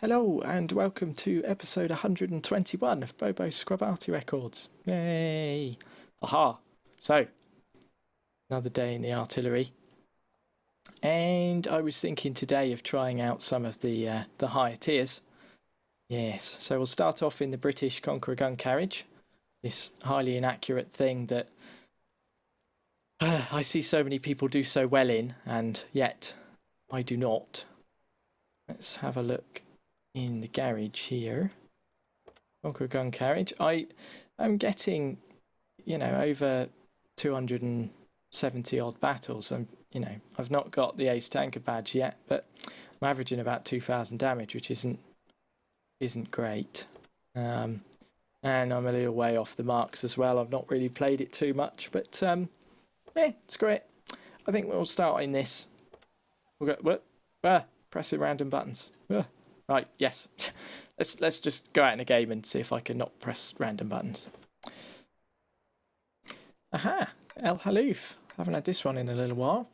Hello and welcome to episode 121 of Bobo Scrub Arty Records. Yay! Aha! So, another day in the artillery. And I was thinking today of trying out some of the higher tiers. Yes, so we'll start off in the British Conqueror gun carriage. This highly inaccurate thing that I see so many people do so well in, and yet I do not. Let's have a look in the garage here. Conqueror gun carriage. I'm getting, over 270 odd battles. I've not got the ace tanker badge yet, but I'm averaging about 2,000 damage, which isn't great. And I'm a little way off the marks as well. I've not really played it too much, but it's great. I think we'll start in this. We'll go pressing random buttons. Right, yes. Let's just go out in a game and see if I can not press random buttons. Aha! El Hallouf. Haven't had this one in a little while.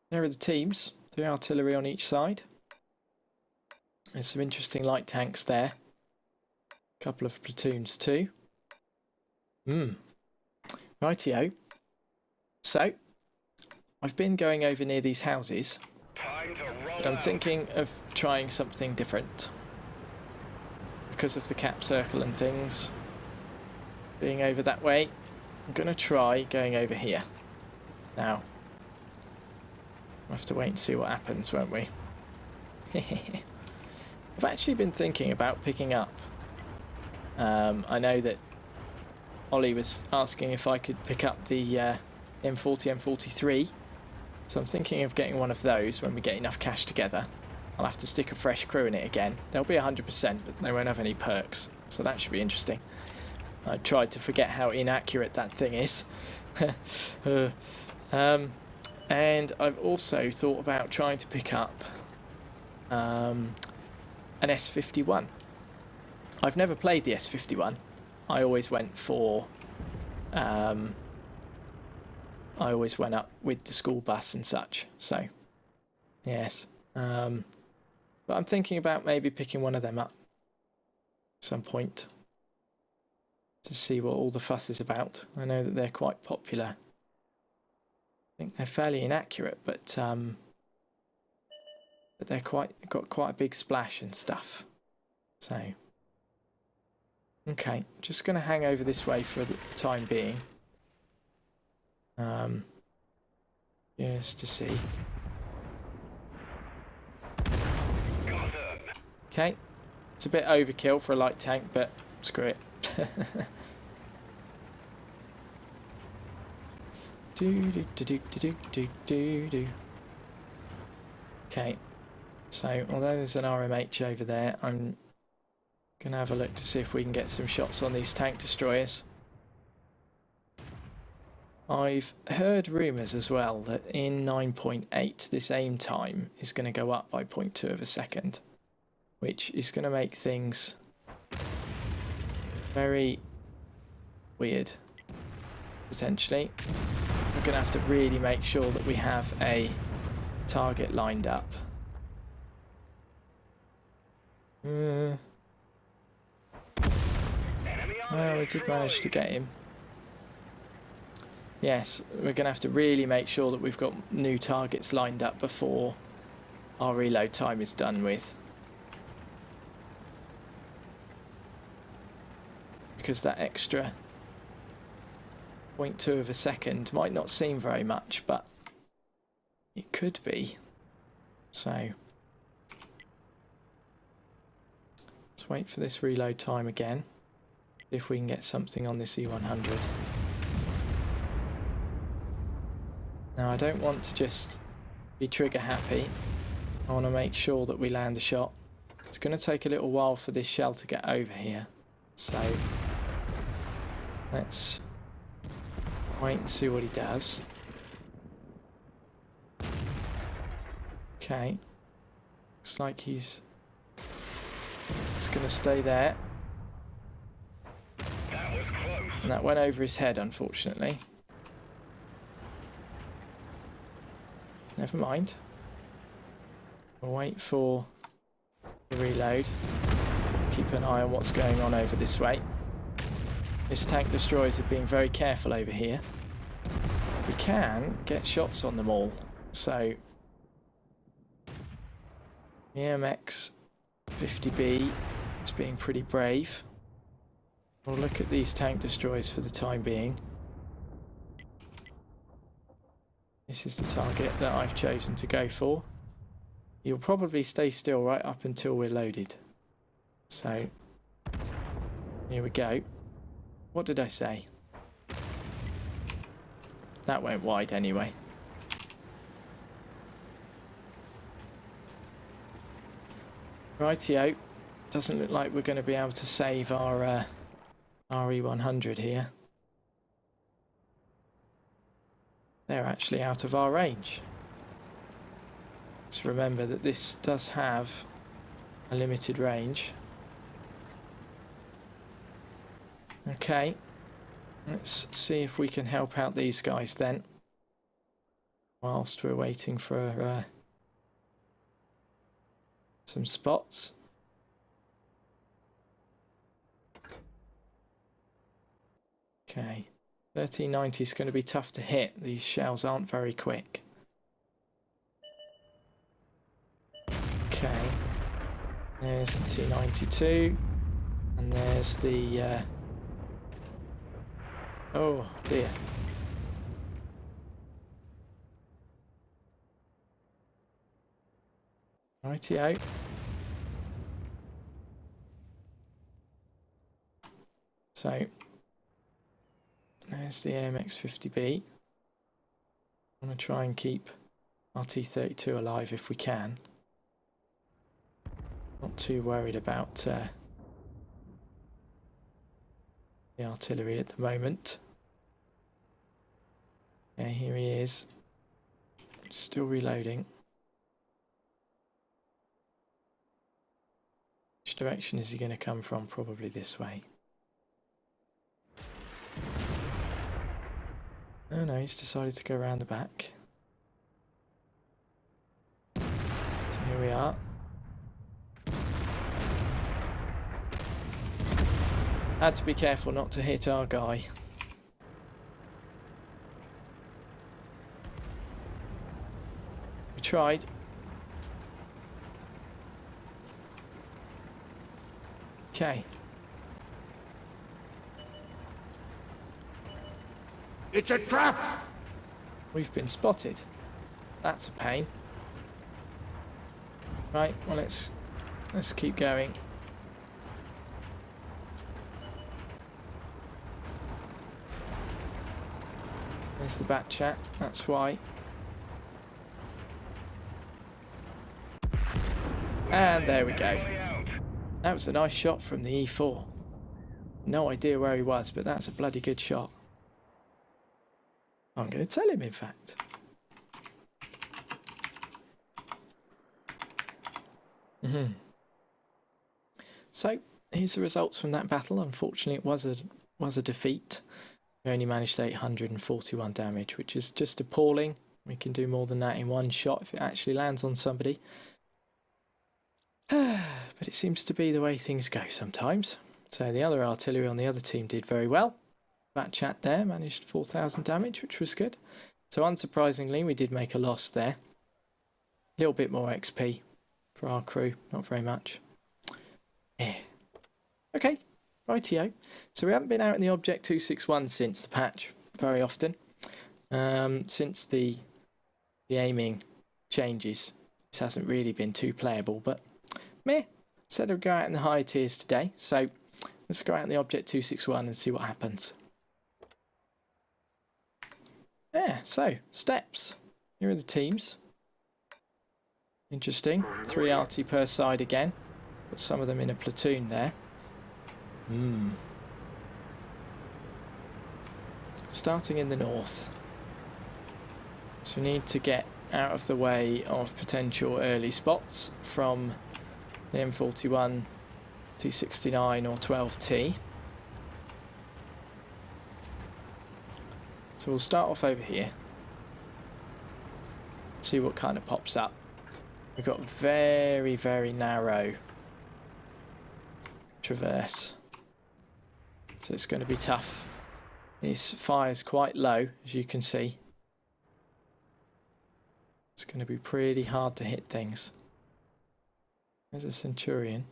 There are the teams. 3 artillery on each side. There's some interesting light tanks there. A couple of platoons too. Rightio. So, I've been going over near these houses. But I'm thinking of trying something different. Because of the cap circle and things being over that way, I'm going to try going over here. Now, we'll have to wait and see what happens, won't we? I've actually been thinking about picking up. I know that Ollie was asking if I could pick up the M40, M43. So I'm thinking of getting one of those when we get enough cash together. I'll have to stick a fresh crew in it again. They'll be 100%, but they won't have any perks. So that should be interesting. I tried to forget how inaccurate that thing is. And I've also thought about trying to pick up an S51. I've never played the S51. I always went for... I always went up with the school bus and such, so yes. But I'm thinking about maybe picking one of them up at some point to see what all the fuss is about. I know that they're quite popular. I think they're fairly inaccurate, but they're got quite a big splash and stuff. So okay, just going to hang over this way for the time being. Just to see. Okay, it's a bit overkill for a light tank, but screw it. Okay, so although there's an RMH over there, I'm gonna have a look to see if we can get some shots on these tank destroyers. I've heard rumours as well that in 9.8 this aim time is going to go up by 0.2 of a second, which is going to make things very weird, potentially. We're going to have to really make sure that we have a target lined up. Well, we did manage to get him. Yes, we're going to have to really make sure that we've got new targets lined up before our reload time is done with. Because that extra 0.2 of a second might not seem very much, but it could be. So, let's wait for this reload time again. See if we can get something on this E100. Now I don't want to just be trigger happy. I want to make sure that we land the shot. It's going to take a little while for this shell to get over here. So let's wait and see what he does. Okay. Looks like he's going to stay there. That was close. And that went over his head, unfortunately. Never mind. We'll wait for Reload. Keep an eye on what's going on over this way. This tank destroyers are being very careful over here. We can get shots on them all. So the MX 50B is being pretty brave. We'll look at these tank destroyers for the time being. This is the target that I've chosen to go for. You'll probably stay still right up until we're loaded. So, here we go. What did I say? That went wide anyway. Rightio. Doesn't look like we're going to be able to save our RE100 here. They're actually out of our range. Let's remember that this does have a limited range. Okay, let's see if we can help out these guys then, whilst we're waiting for some spots. Okay, 1390 is going to be tough to hit. These shells aren't very quick. Okay, there's the T92, and there's the oh dear. Rightio. So there's the AMX-50B. I want to try and keep our T32 alive if we can. Not too worried about the artillery at the moment. Yeah, here he is. Still reloading. Which direction is he going to come from? Probably this way. Oh no, he's decided to go around the back. So here we are. Had to be careful not to hit our guy. We tried. Okay. It's a trap! We've been spotted. That's a pain. Right, well let's keep going. There's the back chat, that's why. And there we go. That was a nice shot from the E4. No idea where he was, but that's a bloody good shot. I'm going to tell him, in fact. So, here's the results from that battle. Unfortunately, it was a defeat. We only managed 841 damage, which is just appalling. We can do more than that in one shot if it actually lands on somebody. But it seems to be the way things go sometimes. So the other artillery on the other team did very well. That chat there managed 4,000 damage, which was good. So unsurprisingly, we did make a loss there. A little bit more XP for our crew, not very much. Yeah. Okay, rightio. So we haven't been out in the Object 261 since the patch very often. Since the aiming changes, this hasn't really been too playable, but meh. Said I'd go out in the higher tiers today, so let's go out in the Object 261 and see what happens. Yeah, so steps. Here are the teams. Interesting. 3 Arty per side again. Got some of them in a platoon there. Starting in the north. So we need to get out of the way of potential early spots from the M41, T69 or 12T. So we'll start off over here. See what kind of pops up. We've got very, very narrow traverse. So it's going to be tough. His fire's quite low, as you can see. It's going to be pretty hard to hit things. There's a Centurion.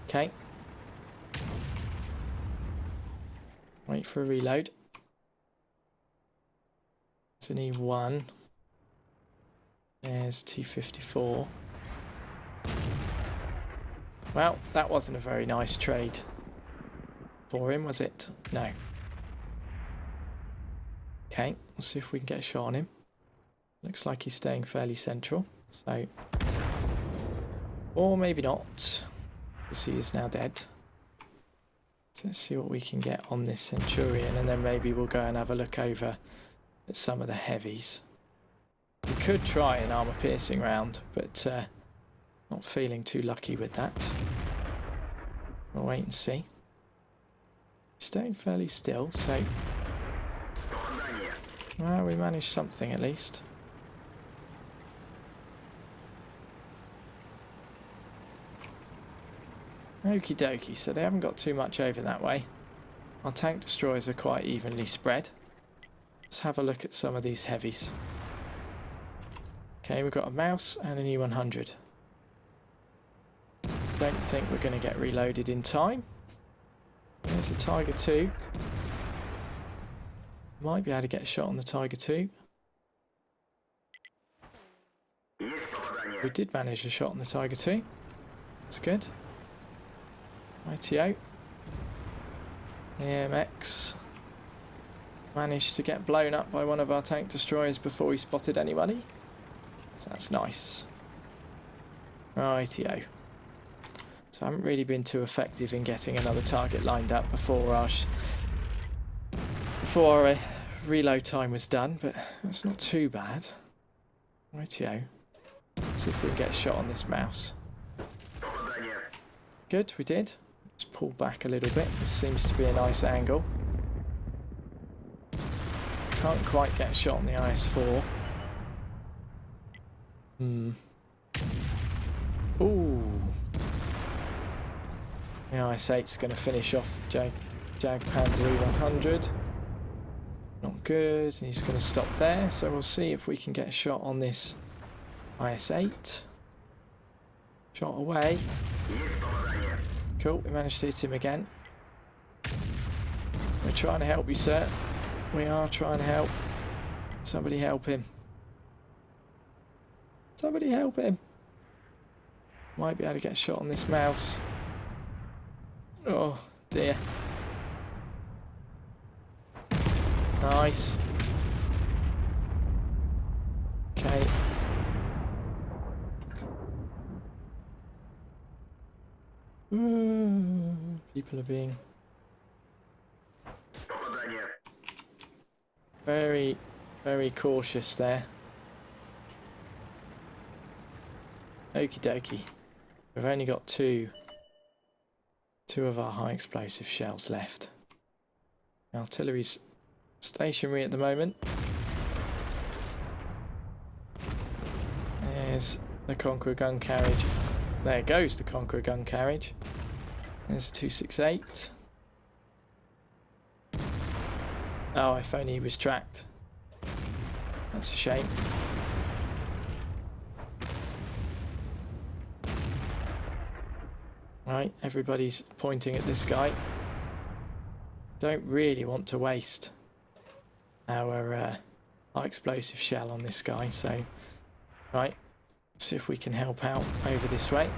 Okay. Wait for a reload. There's an E1. There's T54. Well, that wasn't a very nice trade for him, was it? No. Okay, we'll see if we can get a shot on him. Looks like he's staying fairly central, so... Or maybe not, because he is now dead. So let's see what we can get on this Centurion, and then maybe we'll go and have a look over at some of the heavies. We could try an armor-piercing round, but not feeling too lucky with that. We'll wait and see. Staying fairly still, so... Well, we managed something at least. Okie dokie, so they haven't got too much over that way. Our tank destroyers are quite evenly spread. Let's have a look at some of these heavies. Okay, we've got a mouse and an E100. Don't think we're going to get reloaded in time. There's a Tiger 2. Might be able to get a shot on the Tiger 2. We did manage a shot on the Tiger 2. That's good. ITO. AMX managed to get blown up by one of our tank destroyers before he spotted anybody. So that's nice. ITO. So I haven't really been too effective in getting another target lined up before our reload time was done, but that's not too bad. ITO. Let's see if we can get a shot on this mouse. Good, we did. Just pull back a little bit. This seems to be a nice angle. Can't quite get a shot on the IS-4. Ooh. The IS-8's going to finish off Jag Panzer E100. Not good. And he's going to stop there. So we'll see if we can get a shot on this IS-8. Shot away. Cool, we managed to hit him again. We're trying to help you, sir. We are trying to help. Somebody help him. Somebody help him. Might be able to get a shot on this mouse. Oh, dear. Nice. Okay. People are being very, very cautious there. Okie dokie. We've only got two of our high explosive shells left. Artillery's stationary at the moment. There's the Conqueror gun carriage. There goes the Conqueror gun carriage. There's 268. Oh, if only he was tracked. That's a shame. Right, everybody's pointing at this guy. Don't really want to waste our high explosive shell on this guy, so right, see if we can help out over this way.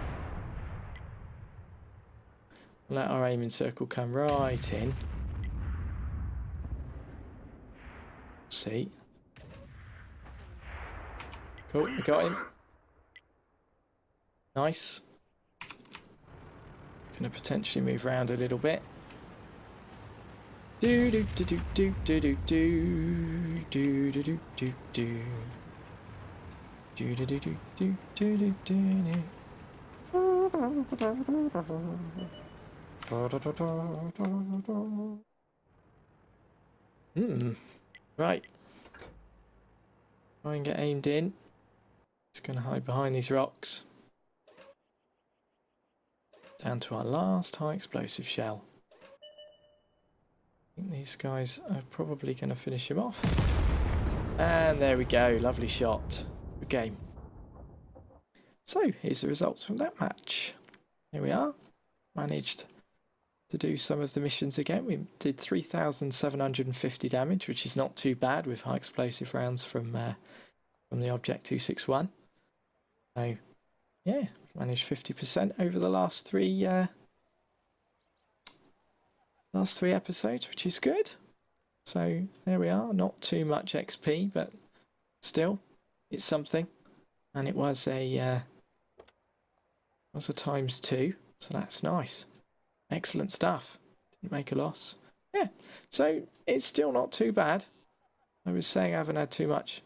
Let our aiming circle come right in. See. Cool, we got him. Nice. Gonna potentially move around a little bit. Do do do do do do do do do do do do do. Do do do do do do do do. Right. Try and get aimed in. Just going to hide behind these rocks. Down to our last high explosive shell. I think these guys are probably going to finish him off. And there we go. Lovely shot. Good game. So, here's the results from that match. Here we are. Managed to do some of the missions again. We did 3,750 damage, which is not too bad with high explosive rounds from the Object 261. So, yeah, managed 50% over the last three episodes, which is good. So there we are. Not too much XP, but still, it's something. And it was a ×2, so that's nice. Excellent stuff. Didn't make a loss. Yeah, so it's still not too bad. I was saying I haven't had too much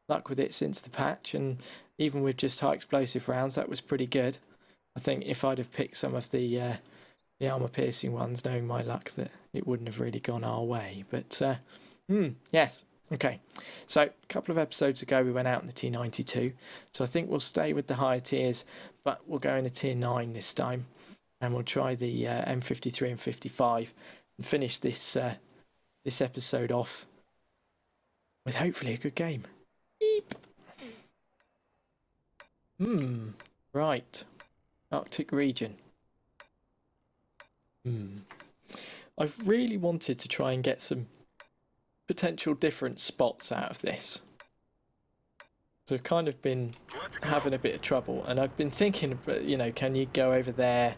luck with it since the patch, and even with just high explosive rounds, that was pretty good. I think if I'd have picked some of the armor piercing ones, knowing my luck, that it wouldn't have really gone our way. But yes, okay. So a couple of episodes ago, we went out in the T92. So I think we'll stay with the higher tiers, but we'll go in a tier 9 this time, and we'll try the M53 and 55 and finish this this episode off with hopefully a good game. Beep. Right. Arctic region. I've really wanted to try and get some potential different spots out of this. So I've kind of been having a bit of trouble, and I've been thinking, you know, can you go over there?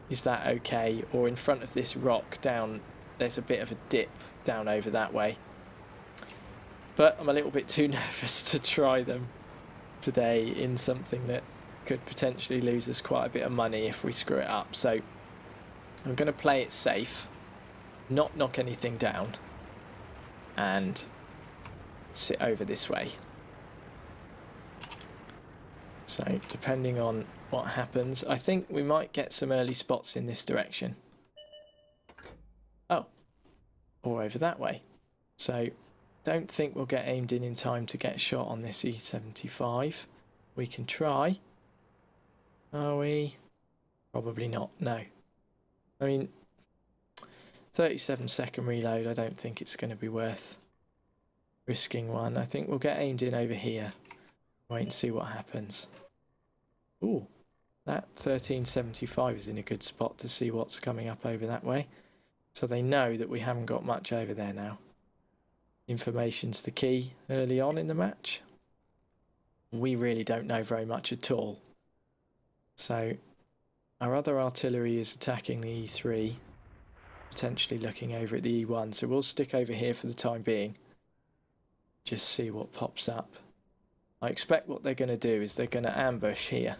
Is that okay? Or in front of this rock down, there's a bit of a dip down over that way. But I'm a little bit too nervous to try them today in something that could potentially lose us quite a bit of money if we screw it up. So I'm going to play it safe, not knock anything down, and sit over this way. So depending on what happens, I think we might get some early spots in this direction. Oh, or over that way. So don't think we'll get aimed in time to get a shot on this E75. We can try. Are we? Probably not, no. I mean, 37-second reload, I don't think it's going to be worth risking one. I think we'll get aimed in over here. Wait and see what happens. Ooh, that 1375 is in a good spot to see what's coming up over that way. So they know that we haven't got much over there now. Information's the key early on in the match. We really don't know very much at all. So our other artillery is attacking the E3, potentially looking over at the E1. So we'll stick over here for the time being. Just see what pops up. I expect what they're going to do is they're going to ambush here.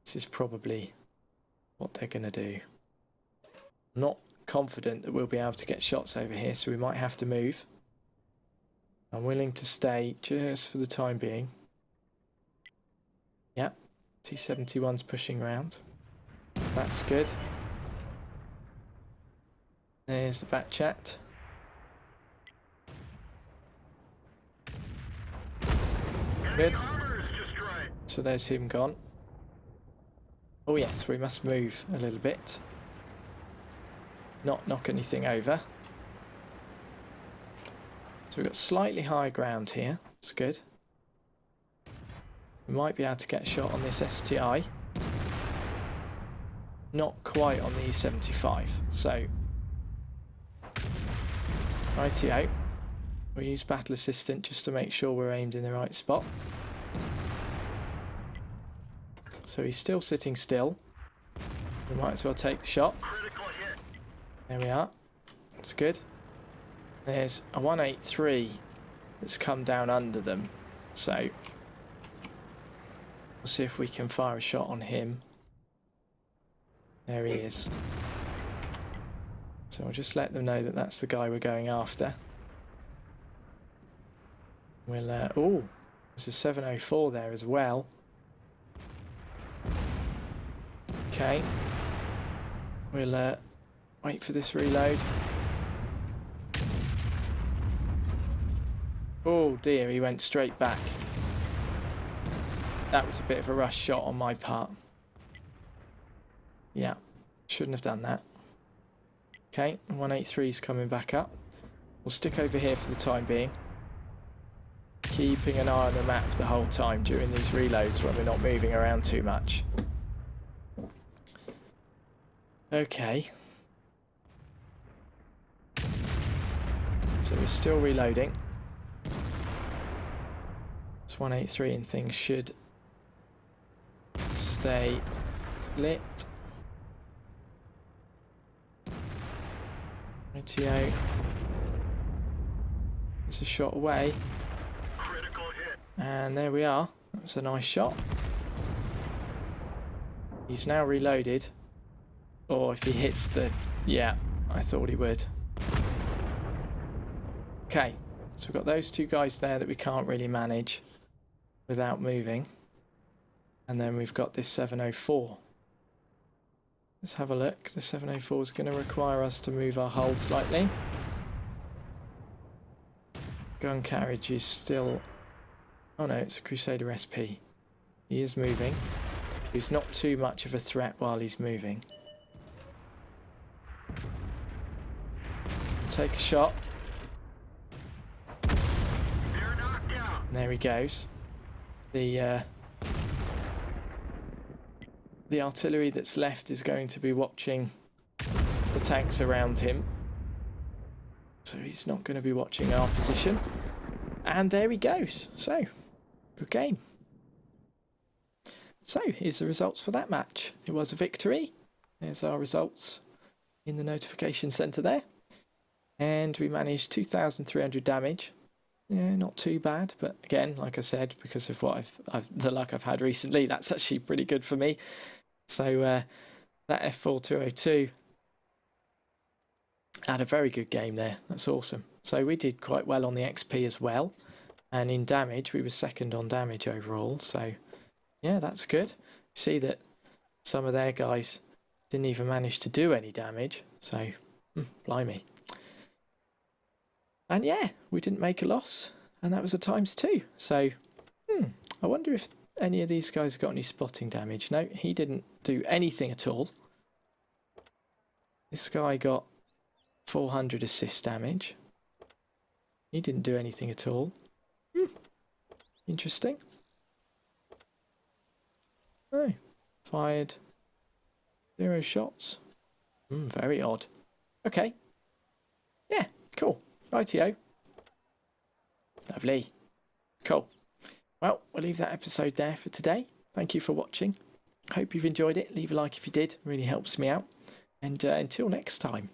This is probably what they're going to do. I'm not confident that we'll be able to get shots over here, so we might have to move. I'm willing to stay just for the time being. Yep, T71's pushing round. That's good. There's the back chat. Good. So there's him gone. Oh yes, we must move a little bit. Not knock anything over. So we've got slightly higher ground here. That's good. We might be able to get a shot on this STI. Not quite on the E75. So, righty out. We'll use Battle Assistant just to make sure we're aimed in the right spot. So he's still sitting still. We might as well take the shot. There we are. That's good. There's a 183 that's come down under them. So we'll see if we can fire a shot on him. There he is. So we'll just let them know that that's the guy we're going after. We'll, oh, there's a 704 there as well. Okay. We'll wait for this reload. Oh dear, he went straight back. That was a bit of a rush shot on my part. Yeah, shouldn't have done that. Okay, 183 is coming back up. We'll stick over here for the time being. Keeping an eye on the map the whole time during these reloads when we're not moving around too much. Okay. So we're still reloading. It's 183 and things should stay lit. 98. It's a shot away. Critical hit. And there we are. That was a nice shot. He's now reloaded. Or if he hits the... Yeah, I thought he would. Okay, so we've got those two guys there that we can't really manage without moving. And then we've got this 704. Let's have a look. The 704 is going to require us to move our hull slightly. Gun carriage is still... Oh no, it's a Crusader SP. He is moving. He's not too much of a threat while he's moving. Take a shot. And there he goes. The artillery that's left is going to be watching the tanks around him. So he's not going to be watching our position. And there he goes. So, good game. So, here's the results for that match. It was a victory. There's our results in the notification centre there. And we managed 2,300 damage. Yeah, not too bad. But again, like I said, because of what the luck I've had recently, that's actually pretty good for me. So, that F4202 had a very good game there. That's awesome. So we did quite well on the XP as well. And in damage, we were second on damage overall. So, yeah, that's good. See that some of their guys didn't even manage to do any damage. So, blimey. And yeah, we didn't make a loss. And that was a ×2. So, I wonder if any of these guys got any spotting damage. No, he didn't do anything at all. This guy got 400 assist damage. He didn't do anything at all. Interesting. Oh, fired 0 shots. Very odd. Okay. Yeah, cool. Rightio. Lovely. Cool. Well, we'll leave that episode there for today. Thank you for watching. Hope you've enjoyed it. Leave a like if you did. Really helps me out. And until next time.